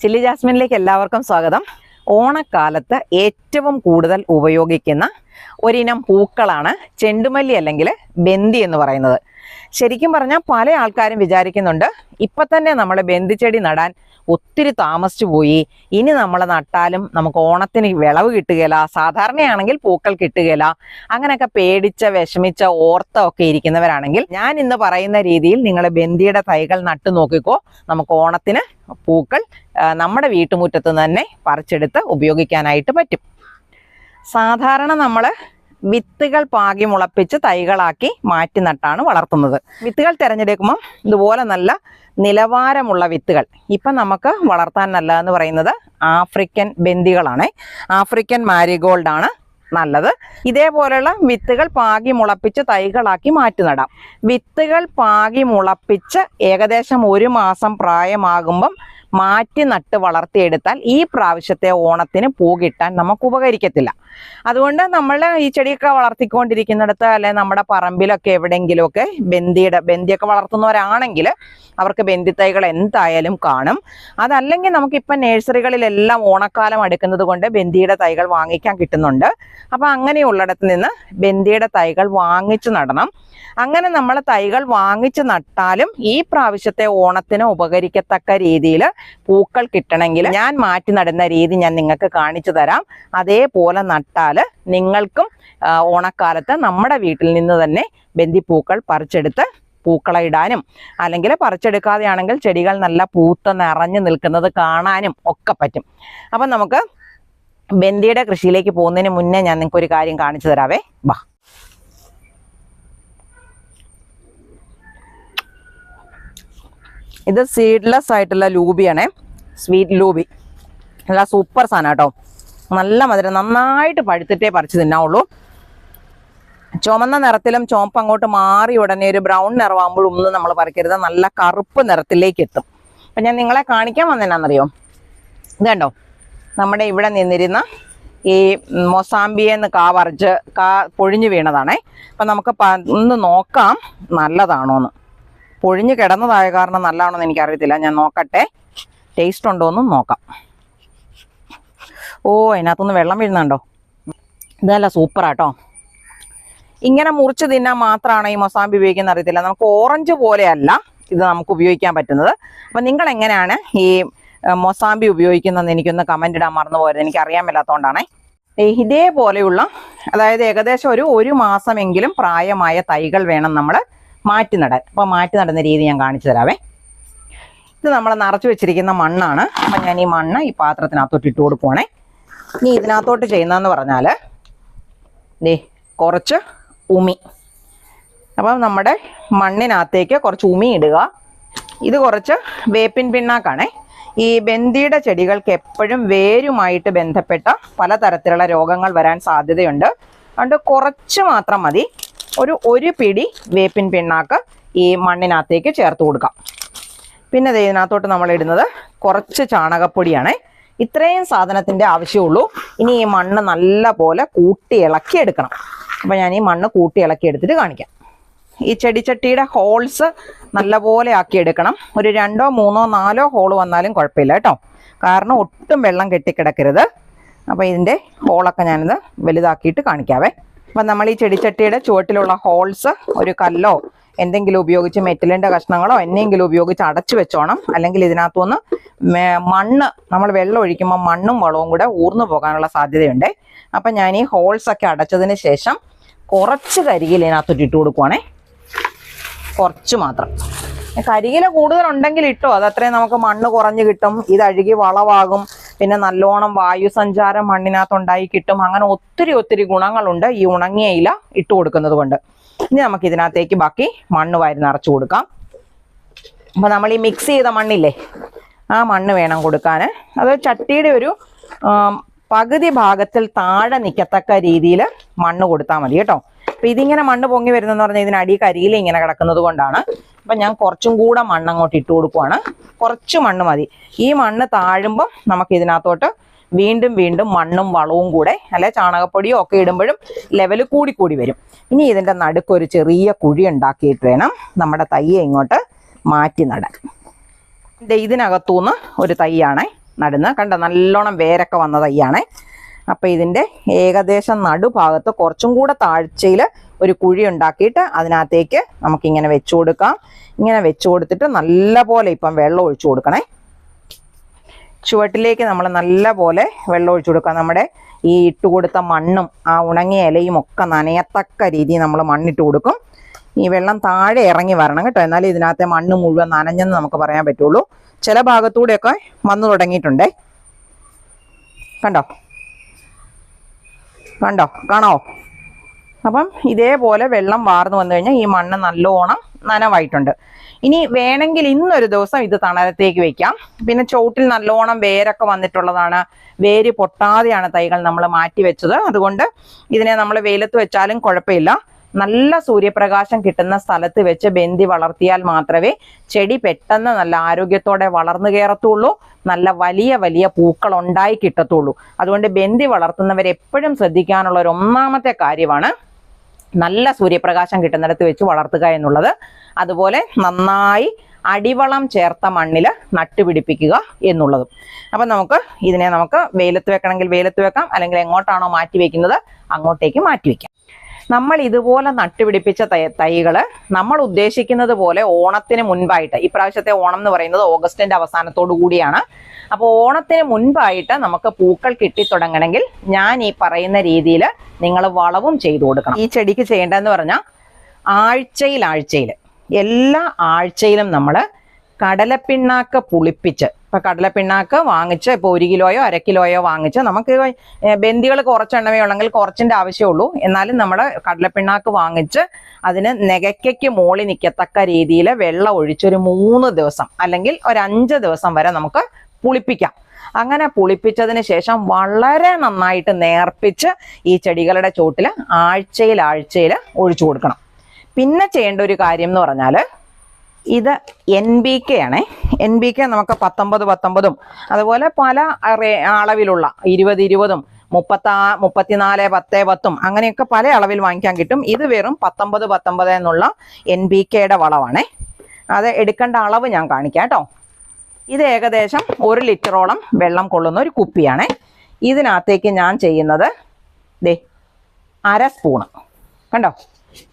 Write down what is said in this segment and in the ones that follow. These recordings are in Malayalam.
ചില്ലി ജാസ്മിനിലേക്ക് എല്ലാവർക്കും സ്വാഗതം. ഓണക്കാലത്ത് ഏറ്റവും കൂടുതൽ ഉപയോഗിക്കുന്ന ഒരിനം പൂക്കളാണ് ചെണ്ടുമല്ലി അല്ലെങ്കിൽ ബന്ദി എന്ന് പറയുന്നത്. ശരിക്കും പറഞ്ഞാൽ പല ആൾക്കാരും വിചാരിക്കുന്നുണ്ട് ഇപ്പം തന്നെ നമ്മൾ ബന്ദിച്ചെടി നടാൻ ഒത്തിരി താമസിച്ചു പോയി, ഇനി നമ്മൾ നട്ടാലും നമുക്ക് ഓണത്തിന് വിളവ് കിട്ടുകയില്ല, സാധാരണയാണെങ്കിൽ പൂക്കൾ കിട്ടുകയില്ല, അങ്ങനെയൊക്കെ പേടിച്ച വിഷമിച്ച ഓർത്തൊക്കെ ഇരിക്കുന്നവരാണെങ്കിൽ ഞാൻ ഇന്ന് പറയുന്ന രീതിയിൽ നിങ്ങൾ ബന്ദിയുടെ തൈകൾ നട്ടു നോക്കിക്കോ. നമുക്ക് ഓണത്തിന് പൂക്കൾ നമ്മുടെ വീട്ടുമുറ്റത്ത് തന്നെ പറിച്ചെടുത്ത് ഉപയോഗിക്കാനായിട്ട് പറ്റും. സാധാരണ നമ്മൾ വിത്തുകൾ പാകി മുളപ്പിച്ച് തൈകളാക്കി മാറ്റി നട്ടാണ് വളർത്തുന്നത്. വിത്തുകൾ തിരഞ്ഞെടുക്കുമ്പം ഇതുപോലെ നല്ല നിലവാരമുള്ള വിത്തുകൾ. ഇപ്പം നമുക്ക് വളർത്താൻ നല്ലതെന്ന് പറയുന്നത് ആഫ്രിക്കൻ ബന്ദികളാണ്. ആഫ്രിക്കൻ മാരിഗോൾഡ് ആണ് നല്ലത്. ഇതേപോലെയുള്ള വിത്തുകൾ പാകി മുളപ്പിച്ച് തൈകളാക്കി മാറ്റി നടാം. വിത്തുകൾ പാകി മുളപ്പിച്ച് ഏകദേശം 1 മാസം പ്രായമാകുമ്പം മാറ്റി നട്ട് വളർത്തിയെടുത്താൽ ഈ പ്രാവശ്യത്തെ ഓണത്തിന് പൂ കിട്ടാൻ നമുക്ക് ഉപകരിക്കത്തില്ല. അതുകൊണ്ട് നമ്മൾ ഈ ചെടിയൊക്കെ വളർത്തിക്കൊണ്ടിരിക്കുന്നിടത്ത് അല്ലെ നമ്മുടെ പറമ്പിലൊക്കെ എവിടെയെങ്കിലുമൊക്കെ ബന്ദിയൊക്കെ വളർത്തുന്നവരാണെങ്കിൽ അവർക്ക് ബന്ദി തൈകൾ എന്തായാലും കാണും. അതല്ലെങ്കിൽ നമുക്കിപ്പം നേഴ്സറികളിലെല്ലാം ഓണക്കാലം അടുക്കുന്നത് കൊണ്ട് ബന്ദിയുടെ തൈകൾ വാങ്ങിക്കാൻ കിട്ടുന്നുണ്ട്. അപ്പം അങ്ങനെയുള്ളിടത്ത് നിന്ന് ബന്ദിയുടെ തൈകൾ വാങ്ങിച്ചു നടണം. അങ്ങനെ നമ്മൾ തൈകൾ വാങ്ങിച്ച് നട്ടാലും ഈ പ്രാവശ്യത്തെ ഓണത്തിന് ഉപകരിക്കത്തക്ക രീതിയിൽ പൂക്കൾ കിട്ടണമെങ്കിൽ ഞാൻ മാറ്റി നടുന്ന രീതി ഞാൻ നിങ്ങൾക്ക് കാണിച്ചു തരാം. അതേപോലെ നട്ടാൽ നിങ്ങൾക്കും ഓണക്കാലത്ത് നമ്മുടെ വീട്ടിൽ നിന്ന് തന്നെ ബന്ദിപ്പൂക്കൾ പറിച്ചെടുത്ത് പൂക്കള ഇടാനും അല്ലെങ്കിൽ പറിച്ചെടുക്കാതെയാണെങ്കിൽ ചെടികൾ നല്ല പൂത്ത് നിറഞ്ഞു നിൽക്കുന്നത് കാണാനും ഒക്കെ പറ്റും. അപ്പം നമുക്ക് ബന്ദിയുടെ കൃഷിയിലേക്ക് പോകുന്നതിന് മുന്നേ ഞാൻ നിങ്ങൾക്ക് ഒരു കാര്യം കാണിച്ചു തരാവേ. വാ, ഇത് സീഡ്ലെസ് ആയിട്ടുള്ള ലൂബിയാണേ, സ്വീറ്റ് ലൂബി. നല്ല സൂപ്പർ സാധനം കേട്ടോ. നല്ല മധുരം, നന്നായിട്ട് പഴുത്തിട്ടേ പറിച്ച് തിന്നാവുള്ളൂ. ചുമന്ന നിറത്തിലും ചുവപ്പ് അങ്ങോട്ട് മാറി ഉടനെ ഒരു ബ്രൗൺ നിറമാകുമ്പോഴും ഒന്നും നമ്മൾ പറിക്കരുത്, നല്ല കറുപ്പ് നിറത്തിലേക്ക് എത്തും. അപ്പം ഞാൻ നിങ്ങളെ കാണിക്കാൻ വന്നതെന്നാണെന്നറിയോ, ഇത് കണ്ടോ, നമ്മുടെ ഇവിടെ നിന്നിരുന്ന ഈ മൊസാമ്പിയെന്ന് കാ പൊഴിഞ്ഞു വീണതാണേ. അപ്പം നമുക്ക് ഒന്ന് നോക്കാം നല്ലതാണോന്ന്. പൊഴിഞ്ഞ് കിടന്നതായ കാരണം നല്ലതാണോന്ന് എനിക്കറിയത്തില്ല, ഞാൻ നോക്കട്ടെ, ടേസ്റ്റ് ഉണ്ടോയെന്നും നോക്കാം. ഓ, അതിനകത്തുനിന്ന് വെള്ളം വീഴുന്നുണ്ടോ. ഇതല്ല സൂപ്പറാട്ടോ. ഇങ്ങനെ മുറിച്ച് തിന്നാൻ മാത്രമാണ് ഈ മൊസാമ്പി ഉപയോഗിക്കുന്നത് അറിയത്തില്ല. നമുക്ക് ഓറഞ്ച് പോലെയല്ല ഇത് നമുക്ക് ഉപയോഗിക്കാൻ പറ്റുന്നത്. അപ്പം നിങ്ങൾ എങ്ങനെയാണ് ഈ മൊസാമ്പി ഉപയോഗിക്കുന്നതെന്ന് എനിക്കൊന്ന് കമൻ്റ് ഇടാൻ മറന്നു പോയത്, എനിക്കറിയാൻ മേലാത്തതുകൊണ്ടാണേ. ഇതേപോലെയുള്ള അതായത് ഏകദേശം ഒരു മാസമെങ്കിലും പ്രായമായ തൈകൾ വേണം നമ്മൾ മാറ്റി നടാൻ. അപ്പോൾ മാറ്റി നടുന്ന രീതി ഞാൻ കാണിച്ചു തരാവേ. ഇത് നമ്മൾ നിറച്ച് വെച്ചിരിക്കുന്ന മണ്ണാണ്. അപ്പം ഞാൻ ഈ മണ്ണ് ഈ പാത്രത്തിനകത്തോട്ട് ഇട്ട് കൊടുക്കുവാണേ. ഇനി ഇതിനകത്തോട്ട് ചെയ്യുന്നതെന്ന് പറഞ്ഞാൽ കുറച്ച് ഉമി. അപ്പം നമ്മുടെ മണ്ണിനകത്തേക്ക് കുറച്ച് ഉമി ഇടുക. ഇത് കുറച്ച് വേപ്പിൻ പിണ്ണാക്കാണേ. ഈ ബന്ദിയുടെ ചെടികൾക്ക് എപ്പോഴും വേരുമായിട്ട് ബന്ധപ്പെട്ട പലതരത്തിലുള്ള രോഗങ്ങൾ വരാൻ സാധ്യതയുണ്ട്. അതുകൊണ്ട് കുറച്ച് മാത്രം മതി. ഒരു പിടി വേപ്പിൻ പിണ്ണാക്ക് ഈ മണ്ണിനകത്തേക്ക് ചേർത്ത് കൊടുക്കാം. പിന്നെ ഇതിനകത്തോട്ട് നമ്മൾ ഇടുന്നത് കുറച്ച് ചാണകപ്പൊടിയാണ്. ഇത്രയും സാധനത്തിൻ്റെ ആവശ്യമുള്ളൂ. ഇനി ഈ മണ്ണ് നല്ല പോലെ കൂട്ടി ഇളക്കി എടുക്കണം. അപ്പം ഞാൻ ഈ മണ്ണ് കൂട്ടി ഇളക്കി എടുത്തിട്ട് കാണിക്കാം. ഈ ചെടിച്ചട്ടിയുടെ ഹോൾസ് നല്ലപോലെ ആക്കി എടുക്കണം. ഒരു 2, 3, 4 ഹോൾ വന്നാലും കുഴപ്പമില്ല കേട്ടോ, കാരണം ഒട്ടും വെള്ളം കെട്ടിക്കിടക്കരുത്. അപ്പോൾ ഇതിൻ്റെ ഹോളൊക്കെ ഞാനിത് വലുതാക്കിയിട്ട് കാണിക്കാവേ. അപ്പം നമ്മൾ ഈ ചെടിച്ചട്ടിയുടെ ചുവട്ടിലുള്ള ഹോൾസ് ഒരു കല്ലോ എന്തെങ്കിലും ഉപയോഗിച്ച് മെറ്റലിൻ്റെ കഷ്ണങ്ങളോ എന്തെങ്കിലും ഉപയോഗിച്ച് അടച്ചു വെച്ചോണം. അല്ലെങ്കിൽ ഇതിനകത്തുനിന്ന് മണ്ണ് നമ്മൾ വെള്ളം ഒഴിക്കുമ്പോൾ മണ്ണും വളവും കൂടെ ഊർന്നു പോകാനുള്ള സാധ്യതയുണ്ട്. അപ്പം ഞാൻ ഈ ഹോൾസൊക്കെ അടച്ചതിന് ശേഷം കുറച്ച് കരികിൽ ഇതിനകത്തോട്ട് ഇട്ട് കൊടുക്കുവാണേ. കുറച്ച് മാത്രം. കരികില കൂടുതലുണ്ടെങ്കിൽ ഇട്ടോ, അതത്രയും നമുക്ക് മണ്ണ് കുറഞ്ഞ് കിട്ടും. ഇത് അഴുകി വളവാകും. പിന്നെ നല്ലോണം വായുസഞ്ചാരം മണ്ണിനകത്തുണ്ടായി കിട്ടും. അങ്ങനെ ഒത്തിരി ഗുണങ്ങളുണ്ട് ഈ ഉണങ്ങിയ ഇല ഇട്ട് കൊടുക്കുന്നത് കൊണ്ട്. ഇനി നമുക്ക് ഇതിനകത്തേക്ക് ബാക്കി മണ്ണ് വാരി നിറച്ചു കൊടുക്കാം. അപ്പോൾ നമ്മൾ ഈ മിക്സ് ചെയ്ത മണ്ണില്ലേ, ആ മണ്ണ് വേണം കൊടുക്കാൻ. അത് ചട്ടിയുടെ ഒരു പകുതി ഭാഗത്തിൽ താഴെ നിൽക്കത്തക്ക രീതിയിൽ മണ്ണ് കൊടുത്താൽ മതി കേട്ടോ. അപ്പം ഇതിങ്ങനെ മണ്ണ് പൊങ്ങി വരുന്നതെന്ന് പറഞ്ഞാൽ ഇതിനടി കരിയില ഇങ്ങനെ കിടക്കുന്നത് കൊണ്ടാണ്. അപ്പം ഞാൻ കുറച്ചും കൂടെ മണ്ണ് അങ്ങോട്ട് ഇട്ട് കൊടുക്കുവാണ്. കുറച്ച് മണ്ണ് മതി. ഈ മണ്ണ് താഴുമ്പം നമുക്ക് ഇതിനകത്തോട്ട് വീണ്ടും മണ്ണും വളവും കൂടെ അല്ലെ ചാണകപ്പൊടിയോ ഒക്കെ ഇടുമ്പോഴും ലെവൽ കൂടി വരും. ഇനി ഇതിൻ്റെ നടുക്കൊരു ചെറിയ കുഴി ഉണ്ടാക്കിയിട്ട് വേണം നമ്മുടെ തയ്യെ ഇങ്ങോട്ട് മാറ്റി നടാൻ. ഇതിനകത്തുനിന്ന് ഒരു തൈയാണേ നടുന്നത്. കണ്ടോ, നല്ലോണം വേരൊക്കെ വന്ന തൈയാണേ. അപ്പം ഇതിൻ്റെ ഏകദേശം നടുഭാഗത്ത് കുറച്ചും കൂടെ താഴ്ചയിൽ ഒരു കുഴി ഉണ്ടാക്കിയിട്ട് അതിനകത്തേക്ക് നമുക്കിങ്ങനെ വെച്ചു കൊടുക്കാം. ഇങ്ങനെ വെച്ചു കൊടുത്തിട്ട് നല്ല പോലെ ഇപ്പം വെള്ളം ഒഴിച്ചു കൊടുക്കണേ. ചുവട്ടിലേക്ക് നമ്മൾ നല്ല പോലെ വെള്ളം ഒഴിച്ചു കൊടുക്കാം. നമ്മുടെ ഈ ഇട്ടുകൊടുത്ത മണ്ണും ആ ഉണങ്ങിയ ഇലയും ഒക്കെ നനയത്തക്ക രീതിയിൽ നമ്മൾ മണ്ണിട്ട് കൊടുക്കും. ഈ വെള്ളം താഴെ ഇറങ്ങി വരണം കേട്ടോ, എന്നാലും ഇതിനകത്തെ മണ്ണ് മുഴുവൻ നനഞ്ഞെന്ന് നമുക്ക് പറയാൻ പറ്റുള്ളൂ. ചില ഭാഗത്തൂടെയൊക്കെ വന്നു തുടങ്ങിയിട്ടുണ്ടേ. കണ്ടോ കണ്ടോ കാണാവോ? അപ്പം ഇതേപോലെ വെള്ളം വാർന്നു വന്നു കഴിഞ്ഞാൽ ഈ മണ്ണ് നല്ലോണം നനവായിട്ടുണ്ട്. ഇനി വേണമെങ്കിൽ ഇന്നൊരു ദിവസം ഇത് തണലത്തേക്ക് വെക്കാം. പിന്നെ ചോട്ടിൽ നല്ലോണം വേരൊക്കെ വന്നിട്ടുള്ളതാണ്. വേര് പൊട്ടാതെയാണ് തൈകൾ നമ്മൾ മാറ്റി വെച്ചത്. അതുകൊണ്ട് ഇതിനെ നമ്മൾ വെയിലത്ത് വെച്ചാലും കുഴപ്പമില്ല. നല്ല സൂര്യപ്രകാശം കിട്ടുന്ന സ്ഥലത്ത് വെച്ച് ബന്ദി വളർത്തിയാൽ മാത്രമേ ചെടി പെട്ടെന്ന് നല്ല ആരോഗ്യത്തോടെ വളർന്നു കയറത്തുള്ളൂ, നല്ല വലിയ വലിയ പൂക്കൾ ഉണ്ടായി കിട്ടത്തുള്ളൂ. അതുകൊണ്ട് ബന്ദി വളർത്തുന്നവരെപ്പോഴും ശ്രദ്ധിക്കാനുള്ള ഒരു ഒന്നാമത്തെ കാര്യമാണ് നല്ല സൂര്യപ്രകാശം കിട്ടുന്നിടത്ത് വെച്ച് വളർത്തുക എന്നുള്ളത്. അതുപോലെ നന്നായി അടിവളം ചേർത്ത മണ്ണിൽ നട്ടുപിടിപ്പിക്കുക എന്നുള്ളതും. അപ്പം ഇതിനെ നമുക്ക് വെയിലത്ത് വെക്കണമെങ്കിൽ വെയിലത്ത് വെക്കാം, അല്ലെങ്കിൽ എങ്ങോട്ടാണോ മാറ്റി വെക്കുന്നത് അങ്ങോട്ടേക്ക് മാറ്റി വെക്കാം. നമ്മൾ ഇതുപോലെ നട്ടുപിടിപ്പിച്ച തൈകൾ നമ്മൾ ഉദ്ദേശിക്കുന്നത് പോലെ ഓണത്തിന് മുൻപായിട്ട്, ഇപ്രാവശ്യത്തെ ഓണം എന്ന് പറയുന്നത് ഓഗസ്റ്റിന്റെ അവസാനത്തോടു കൂടിയാണ്. അപ്പോൾ ഓണത്തിന് മുൻപായിട്ട് നമുക്ക് പൂക്കൾ കിട്ടിത്തുടങ്ങണമെങ്കിൽ ഞാൻ ഈ പറയുന്ന രീതിയിൽ നിങ്ങൾ വളവും ചെയ്തു കൊടുക്കണം. ഈ ചെടിക്ക് ചെയ്യേണ്ടതെന്ന് പറഞ്ഞാൽ ആഴ്ചയിൽ എല്ലാ ആഴ്ചയിലും നമ്മൾ കടലപ്പിണ്ണാക്ക് പുളിപ്പിച്ച്, ഇപ്പം കടലപ്പിണ്ണാക്ക് വാങ്ങിച്ച് ഇപ്പോൾ 1 കിലോയോ 1/2 കിലോയോ വാങ്ങിച്ച്, നമുക്ക് ബന്ദികൾ കുറച്ചെണ്ണമേ ഉള്ളെങ്കിൽ കുറച്ചിൻ്റെ ആവശ്യമുള്ളൂ. എന്നാലും നമ്മൾ കടലപ്പിണ്ണാക്ക് വാങ്ങിച്ച് അതിന് നെകയ്ക്കയ്ക്ക് മോളി നിൽക്കത്തക്ക രീതിയിൽ വെള്ളം ഒഴിച്ചൊരു 3 ദിവസം അല്ലെങ്കിൽ ഒരു 5 ദിവസം വരെ നമുക്ക് പുളിപ്പിക്കാം. അങ്ങനെ പുളിപ്പിച്ചതിന് ശേഷം വളരെ നന്നായിട്ട് നേർപ്പിച്ച് ഈ ചെടികളുടെ ചോട്ടിൽ ആഴ്ചയിൽ ഒഴിച്ചു കൊടുക്കണം. പിന്നെ ചെയ്യേണ്ട ഒരു കാര്യം എന്ന് പറഞ്ഞാൽ ഇത് NPK ആണേ. NPK നമുക്ക് 19 അതുപോലെ പല അളവിലുള്ള 20 34 10 10 അങ്ങനെയൊക്കെ പല അളവിൽ വാങ്ങിക്കാൻ കിട്ടും. ഇത് വെറും 19 എന്നുള്ള NPKയുടെ വളമാണേ. അത് എടുക്കേണ്ട അളവ് ഞാൻ കാണിക്കാം കേട്ടോ. ഇത് ഏകദേശം 1 ലിറ്ററോളം വെള്ളം കൊള്ളുന്ന ഒരു കുപ്പിയാണേ. ഇതിനകത്തേക്ക് ഞാൻ ചെയ്യുന്നത് ദേ 1/2 സ്പൂണ്, കണ്ടോ,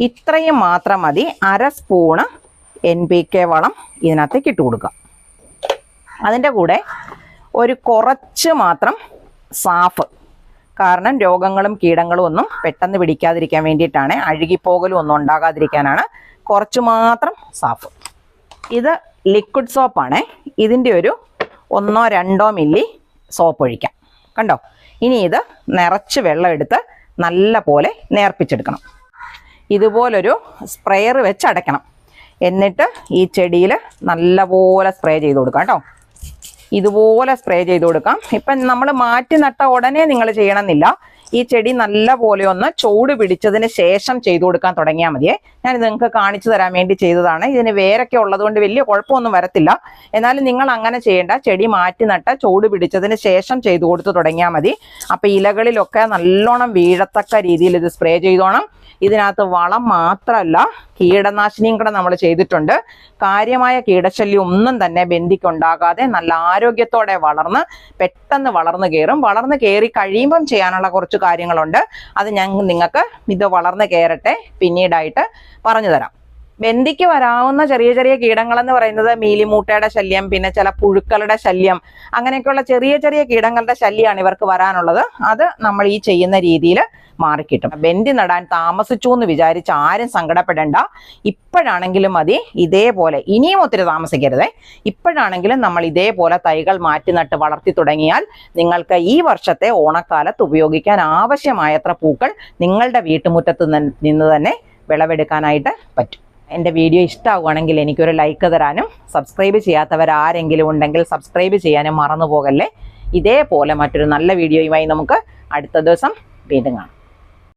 ഇത്രയും മാത്രം മതി. 1/2 സ്പൂണ് NPK വളം ഇതിനകത്തേക്ക് ഇട്ട് കൊടുക്കുക. അതിൻ്റെ കൂടെ ഒരു കുറച്ച് മാത്രം സാഫ്, കാരണം രോഗങ്ങളും കീടങ്ങളും ഒന്നും പെട്ടെന്ന് പിടിക്കാതിരിക്കാൻ വേണ്ടിയിട്ടാണ്, അഴുകിപ്പോകലും ഒന്നും ഉണ്ടാകാതിരിക്കാനാണ്. കുറച്ച് മാത്രം സാഫ്. ഇത് ലിക്വിഡ് സോപ്പാണേ. ഇതിൻ്റെ ഒരു 1-2 മില്ലി സോപ്പ് ഒഴിക്കാം. കണ്ടോ, ഇനി ഇത് നിറച്ച് വെള്ളം എടുത്ത് നല്ല പോലെ നേർപ്പിച്ചെടുക്കണം. ഇതുപോലൊരു സ്പ്രെയർ വെച്ച് അടയ്ക്കണം. എന്നിട്ട് ഈ ചെടിയിൽ നല്ലപോലെ സ്പ്രേ ചെയ്ത് കൊടുക്കാം കേട്ടോ. ഇതുപോലെ സ്പ്രേ ചെയ്ത് കൊടുക്കാം. ഇപ്പം നമ്മൾ മാറ്റി നട്ട ഉടനെ നിങ്ങൾ ചെയ്യണമെന്നില്ല. ഈ ചെടി നല്ല പോലെ ഒന്ന് ചൂട് പിടിച്ചതിന് ശേഷം ചെയ്തു കൊടുക്കാൻ തുടങ്ങിയാൽ മതിയേ. ഞാൻ നിങ്ങൾക്ക് കാണിച്ചു തരാൻ വേണ്ടി ചെയ്തതാണ്. ഇതിന് വേരൊക്കെ ഉള്ളതുകൊണ്ട് വലിയ കുഴപ്പമൊന്നും വരത്തില്ല. എന്നാലും നിങ്ങൾ അങ്ങനെ ചെയ്യേണ്ട. ചെടി മാറ്റി നട്ട ചൂട് പിടിച്ചതിന് ശേഷം ചെയ്തു കൊടുത്ത് തുടങ്ങിയാൽ മതി. അപ്പം ഇലകളിലൊക്കെ നല്ലോണം വീഴത്തക്ക രീതിയിൽ ഇത് സ്പ്രേ ചെയ്തോണം. ഇതിനകത്ത് വളം മാത്രമല്ല കീടനാശിനിയും കൂടെ നമ്മൾ ചെയ്തിട്ടുണ്ട്. കാര്യമായ കീടശല്യം ഒന്നും തന്നെ ബന്ദിക്കുണ്ടാകാതെ നല്ല ആരോഗ്യത്തോടെ പെട്ടെന്ന് വളർന്നു കയറും. വളർന്നു കയറി കഴിയുമ്പം ചെയ്യാനുള്ള കുറച്ച് കാര്യങ്ങളുണ്ട്. അത് ഞാൻ നിങ്ങൾക്ക് ഇത് വളർന്നു കയറട്ടെ പിന്നീടായിട്ട് പറഞ്ഞു തരാം. ബന്ദിക്ക് വരാവുന്ന ചെറിയ ചെറിയ കീടങ്ങളെന്ന് പറയുന്നത് മീലിമൂട്ടയുടെ ശല്യം, പിന്നെ ചില പുഴുക്കളുടെ ശല്യം, അങ്ങനെയൊക്കെയുള്ള ചെറിയ ചെറിയ കീടങ്ങളുടെ ശല്യമാണ് ഇവർക്ക് വരാനുള്ളത്. അത് നമ്മൾ ഈ ചെയ്യുന്ന രീതിയിൽ മാറിക്കിട്ടും. ബന്ദി നടാൻ താമസിച്ചു എന്ന് വിചാരിച്ച് ആരും സങ്കടപ്പെടേണ്ട. ഇപ്പോഴാണെങ്കിലും മതി ഇതേപോലെ, ഇനിയും ഒത്തിരി താമസിക്കരുതേ. ഇപ്പോഴാണെങ്കിലും നമ്മൾ ഇതേപോലെ തൈകൾ മാറ്റി നട്ട് വളർത്തി തുടങ്ങിയാൽ നിങ്ങൾക്ക് ഈ വർഷത്തെ ഓണക്കാലത്ത് ഉപയോഗിക്കാൻ ആവശ്യമായത്ര പൂക്കൾ നിങ്ങളുടെ വീട്ടുമുറ്റത്ത് നിന്ന് തന്നെ വിളവെടുക്കാനായിട്ട് പറ്റും. എൻ്റെ വീഡിയോ ഇഷ്ടമാവുകയാണെങ്കിൽ എനിക്കൊരു ലൈക്ക് തരാനും, സബ്സ്ക്രൈബ് ചെയ്യാത്തവരാരെങ്കിലും ഉണ്ടെങ്കിൽ സബ്സ്ക്രൈബ് ചെയ്യാനും മറന്നു പോകല്ലേ. ഇതേപോലെ മറ്റൊരു നല്ല വീഡിയോയുമായി നമുക്ക് അടുത്ത ദിവസം വീണ്ടും കാണാം.